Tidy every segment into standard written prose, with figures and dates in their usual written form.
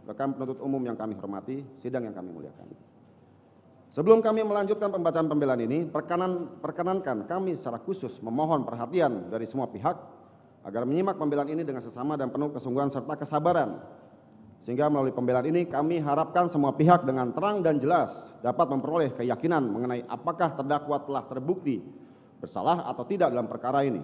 rekan penuntut umum yang kami hormati, sidang yang kami muliakan. Sebelum kami melanjutkan pembacaan pembelaan ini, perkenankan kami secara khusus memohon perhatian dari semua pihak agar menyimak pembelaan ini dengan sesama dan penuh kesungguhan serta kesabaran. Sehingga melalui pembelaan ini kami harapkan semua pihak dengan terang dan jelas dapat memperoleh keyakinan mengenai apakah terdakwa telah terbukti bersalah atau tidak dalam perkara ini.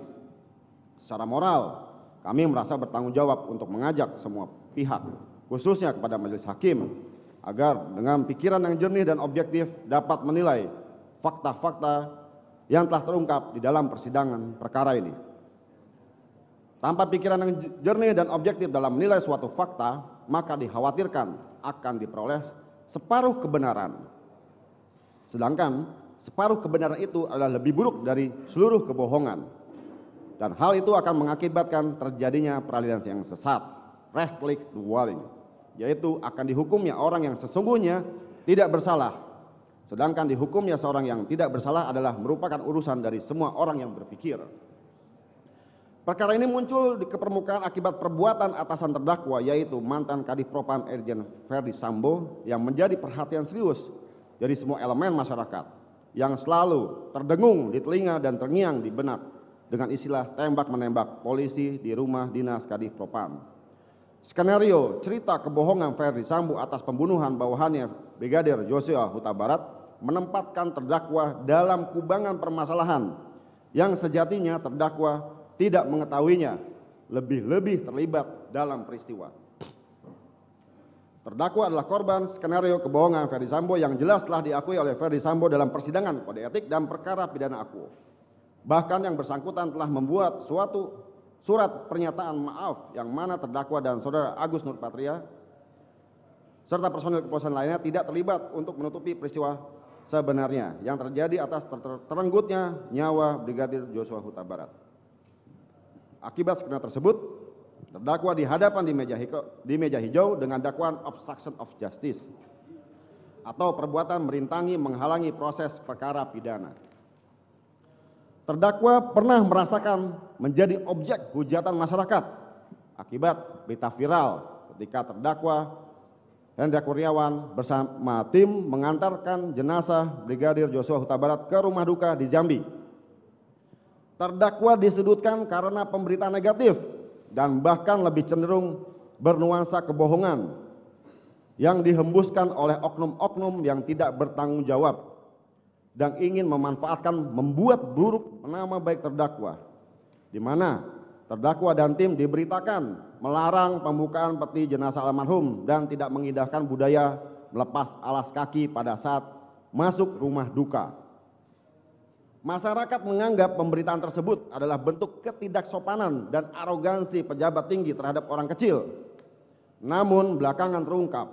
Secara moral, kami merasa bertanggung jawab untuk mengajak semua pihak, khususnya kepada majelis hakim, agar dengan pikiran yang jernih dan objektif dapat menilai fakta-fakta yang telah terungkap di dalam persidangan perkara ini. Tanpa pikiran yang jernih dan objektif dalam menilai suatu fakta, maka dikhawatirkan akan diperoleh separuh kebenaran. Sedangkan separuh kebenaran itu adalah lebih buruk dari seluruh kebohongan. Dan hal itu akan mengakibatkan terjadinya peradilan yang sesat, rechtlich-dwaling, yaitu akan dihukumnya orang yang sesungguhnya tidak bersalah. Sedangkan dihukumnya seorang yang tidak bersalah adalah merupakan urusan dari semua orang yang berpikir. Perkara ini muncul di permukaan akibat perbuatan atasan terdakwa, yaitu mantan Kadif Propam Irjen Verdi Sambo, yang menjadi perhatian serius dari semua elemen masyarakat, yang selalu terdengung di telinga dan terngiang di benak dengan istilah tembak-menembak polisi di rumah dinas Kadif Propam. Skenario cerita kebohongan Verdi Sambo atas pembunuhan bawahannya Brigadir Joshua Huta Barat menempatkan terdakwa dalam kubangan permasalahan yang sejatinya terdakwa tidak mengetahuinya, lebih-lebih terlibat dalam peristiwa. Terdakwa adalah korban skenario kebohongan Verdi Sambo yang jelas telah diakui oleh Verdi Sambo dalam persidangan kode etik dan perkara pidana akuo. Bahkan yang bersangkutan telah membuat suatu surat pernyataan maaf yang mana terdakwa dan saudara Agus Nurpatria serta personil kepolisian lainnya tidak terlibat untuk menutupi peristiwa sebenarnya yang terjadi atas terenggutnya nyawa Brigadir Joshua Huta Barat. Akibat skenario tersebut, terdakwa dihadapan di meja hijau dengan dakwaan obstruction of justice atau perbuatan merintangi menghalangi proses perkara pidana. Terdakwa pernah merasakan menjadi objek hujatan masyarakat akibat berita viral ketika terdakwa Hendra Kurniawan bersama tim mengantarkan jenazah Brigadir Joshua Huta Barat ke rumah duka di Jambi. Terdakwa disudutkan karena pemberitaan negatif dan bahkan lebih cenderung bernuansa kebohongan yang dihembuskan oleh oknum-oknum yang tidak bertanggung jawab dan ingin memanfaatkan membuat buruk nama baik terdakwa, di mana terdakwa dan tim diberitakan melarang pembukaan peti jenazah almarhum dan tidak mengindahkan budaya melepas alas kaki pada saat masuk rumah duka. Masyarakat menganggap pemberitaan tersebut adalah bentuk ketidaksopanan dan arogansi pejabat tinggi terhadap orang kecil. Namun belakangan terungkap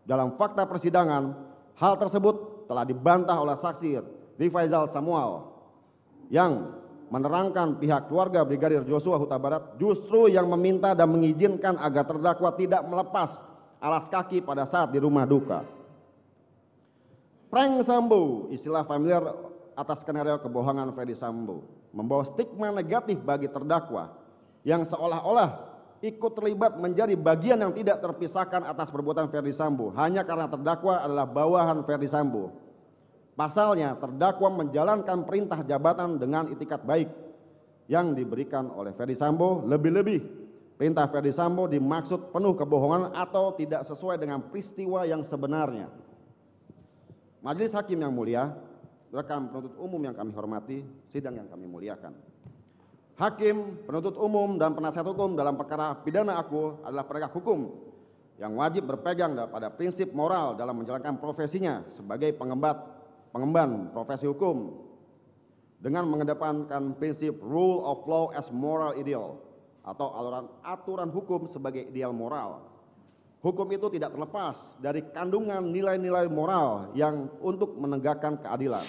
dalam fakta persidangan, hal tersebut telah dibantah oleh saksi Rifaizal Samuel yang menerangkan pihak keluarga Brigadir Joshua Huta Barat justru yang meminta dan mengizinkan agar terdakwa tidak melepas alas kaki pada saat di rumah duka. Prank Sambo, istilah familiar atas skenario kebohongan Verdi Sambo, membawa stigma negatif bagi terdakwa yang seolah-olah ikut terlibat menjadi bagian yang tidak terpisahkan atas perbuatan Verdi Sambo hanya karena terdakwa adalah bawahan Verdi Sambo. Pasalnya terdakwa menjalankan perintah jabatan dengan itikat baik yang diberikan oleh Verdi Sambo, lebih-lebih perintah Verdi Sambo dimaksud penuh kebohongan atau tidak sesuai dengan peristiwa yang sebenarnya. Majelis hakim yang mulia, rekan penuntut umum yang kami hormati, sidang yang kami muliakan. Hakim, penuntut umum, dan penasihat hukum dalam perkara pidana akuo adalah penegak hukum yang wajib berpegang pada prinsip moral dalam menjalankan profesinya sebagai pengemban profesi hukum dengan mengedepankan prinsip rule of law as moral ideal atau aturan hukum sebagai ideal moral. Hukum itu tidak terlepas dari kandungan nilai-nilai moral yang untuk menegakkan keadilan.